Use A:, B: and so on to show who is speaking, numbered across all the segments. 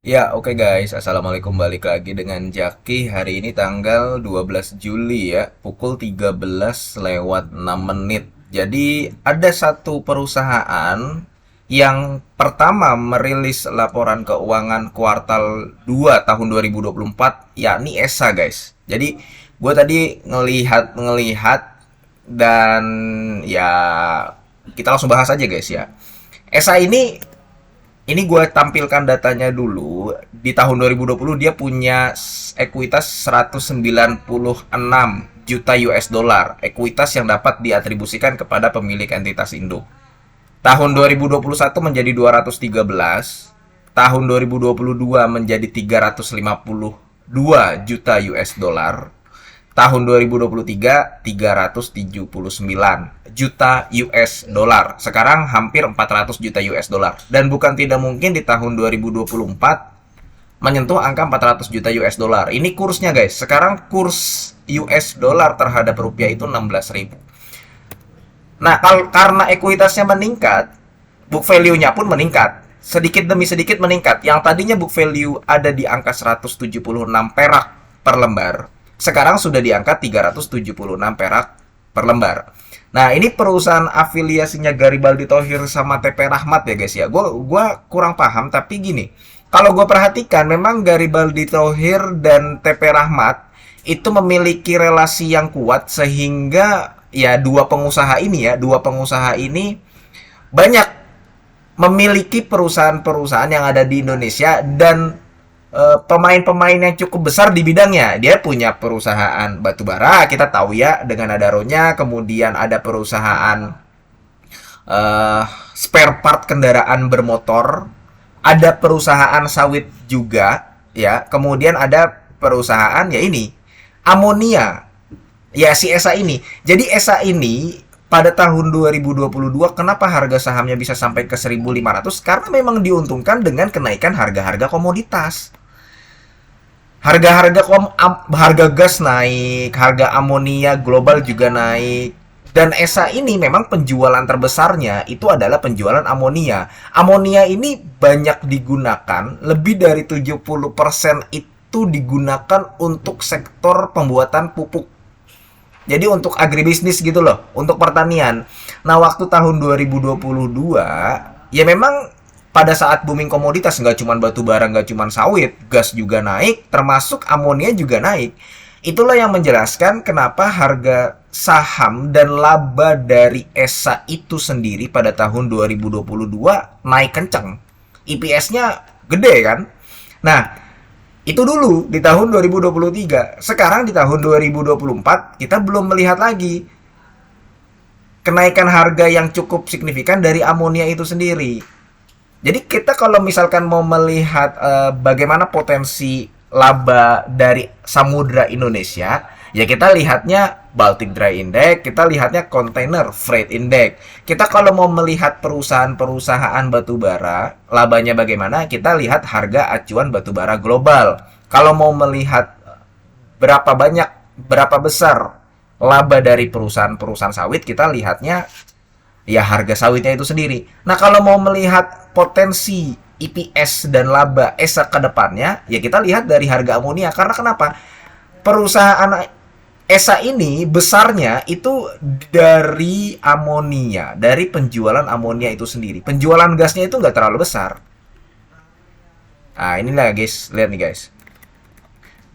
A: Ya, oke guys. Assalamualaikum, balik lagi dengan Jaki. Hari ini tanggal 12 Juli ya, pukul 13 lewat 6 menit. Jadi, ada satu perusahaan yang pertama merilis laporan keuangan kuartal 2 tahun 2024, yakni ESA guys. Jadi, gue tadi ngelihat dan ya kita langsung bahas aja guys ya. ESA ini gue tampilkan datanya dulu. Di tahun 2020 dia punya ekuitas 196 juta US dollar. Ekuitas yang dapat diatribusikan kepada pemilik entitas induk. Tahun 2021 menjadi 213, tahun 2022 menjadi 352 juta US dollar, tahun 2023 379 juta US dollar. Sekarang hampir 400 juta US dollar. Dan bukan tidak mungkin di tahun 2024 menyentuh angka 400 juta US dollar. Ini kursnya guys. Sekarang kurs US dollar terhadap rupiah itu 16.000. Nah, karena ekuitasnya meningkat, book value-nya pun meningkat. Sedikit demi sedikit meningkat. Yang tadinya book value ada di angka 176 perak per lembar, sekarang sudah di angka 376 perak per lembar. Nah, ini perusahaan afiliasinya Garibaldi Thohir sama TP Rahmat ya guys ya. Gua kurang paham tapi gini. Kalau gue perhatikan memang Garibaldi Thohir dan TP Rahmat itu memiliki relasi yang kuat sehingga ya dua pengusaha ini banyak memiliki perusahaan-perusahaan yang ada di Indonesia dan pemain-pemain yang cukup besar di bidangnya. Dia punya perusahaan batubara, kita tahu ya dengan Adaronya, kemudian ada perusahaan uh, spare part kendaraan bermotor, ada perusahaan sawit juga, ya. Kemudian ada perusahaan ya ini amonia, ya si ESA ini. Jadi ESA ini pada tahun 2022 kenapa harga sahamnya bisa sampai ke 1.500? Karena memang diuntungkan dengan kenaikan harga-harga komoditas. Harga gas naik, harga amonia global juga naik. Dan ESA ini memang penjualan terbesarnya itu adalah penjualan amonia. Amonia ini banyak digunakan, lebih dari 70% itu digunakan untuk sektor pembuatan pupuk. Jadi untuk agribisnis gitu loh, untuk pertanian. Nah, waktu tahun 2022, ya memang pada saat booming komoditas, nggak cuma batu bara, nggak cuma sawit, gas juga naik, termasuk amonia juga naik. Itulah yang menjelaskan kenapa harga saham dan laba dari ESA itu sendiri pada tahun 2022 naik kenceng. EPS-nya gede kan? Nah, itu dulu di tahun 2023. Sekarang di tahun 2024 kita belum melihat lagi kenaikan harga yang cukup signifikan dari amonia itu sendiri. Jadi kita kalau misalkan mau melihat bagaimana potensi laba dari Samudra Indonesia, ya kita lihatnya Baltic Dry Index, kita lihatnya Container Freight Index. Kita kalau mau melihat perusahaan-perusahaan batubara, labanya bagaimana, kita lihat harga acuan batubara global. Kalau mau melihat berapa banyak, berapa besar laba dari perusahaan-perusahaan sawit, kita lihatnya ya harga sawitnya itu sendiri. Nah, kalau mau melihat potensi EPS dan laba ESA ke depannya, ya kita lihat dari harga amonia. Karena kenapa? Perusahaan ESA ini besarnya itu dari amonia, dari penjualan amonia itu sendiri. Penjualan gasnya itu nggak terlalu besar. Nah, inilah guys, lihat nih guys.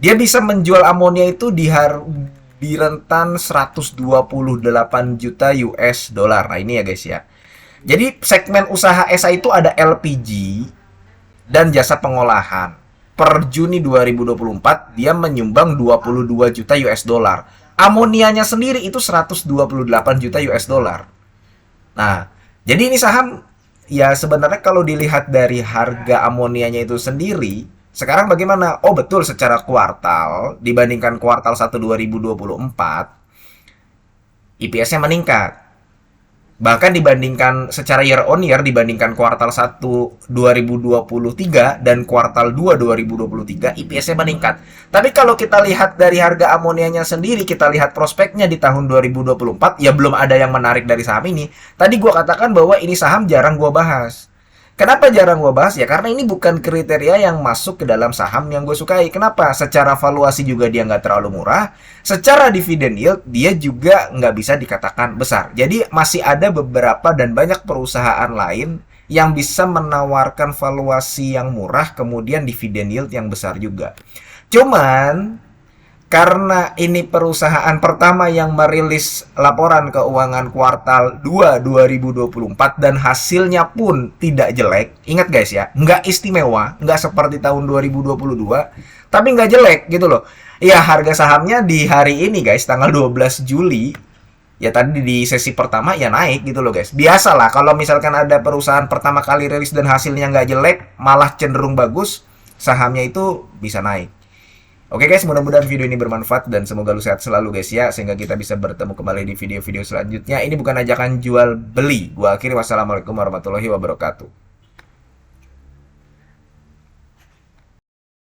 A: Dia bisa menjual amonia itu di rentan 128 juta US dollar. Nah, ini ya guys ya. Jadi segmen usaha ESA itu ada LPG dan jasa pengolahan. Per Juni 2024 dia menyumbang 22 juta US dollar. Amonianya sendiri itu 128 juta US dollar. Nah, jadi ini saham ya sebenarnya kalau dilihat dari harga amonianya itu sendiri, sekarang bagaimana? Oh betul, secara kuartal dibandingkan kuartal 1 2024 EPS-nya meningkat. Bahkan dibandingkan secara year on year, dibandingkan kuartal 1 2023 dan kuartal 2 2023 EPS-nya meningkat. Tapi kalau kita lihat dari harga amonianya sendiri, kita lihat prospeknya di tahun 2024, ya belum ada yang menarik dari saham ini. Tadi gua katakan bahwa ini saham jarang gua bahas. Kenapa jarang gue bahas ya? Karena ini bukan kriteria yang masuk ke dalam saham yang gue sukai. Kenapa? Secara valuasi juga dia nggak terlalu murah. Secara dividend yield dia juga nggak bisa dikatakan besar. Jadi masih ada beberapa dan banyak perusahaan lain yang bisa menawarkan valuasi yang murah kemudian dividen yield yang besar juga. Cuman karena ini perusahaan pertama yang merilis laporan keuangan kuartal 2 2024 dan hasilnya pun tidak jelek. Ingat guys ya, nggak istimewa, nggak seperti tahun 2022, tapi nggak jelek gitu loh. Ya, harga sahamnya di hari ini guys, tanggal 12 Juli, ya tadi di sesi pertama ya naik gitu loh guys. Biasalah kalau misalkan ada perusahaan pertama kali rilis dan hasilnya nggak jelek, malah cenderung bagus, sahamnya itu bisa naik. Oke guys, mudah-mudahan video ini bermanfaat dan semoga lu sehat selalu guys ya, sehingga kita bisa bertemu kembali di video-video selanjutnya. Ini bukan ajakan jual beli. Gua akhiri, wassalamualaikum warahmatullahi wabarakatuh.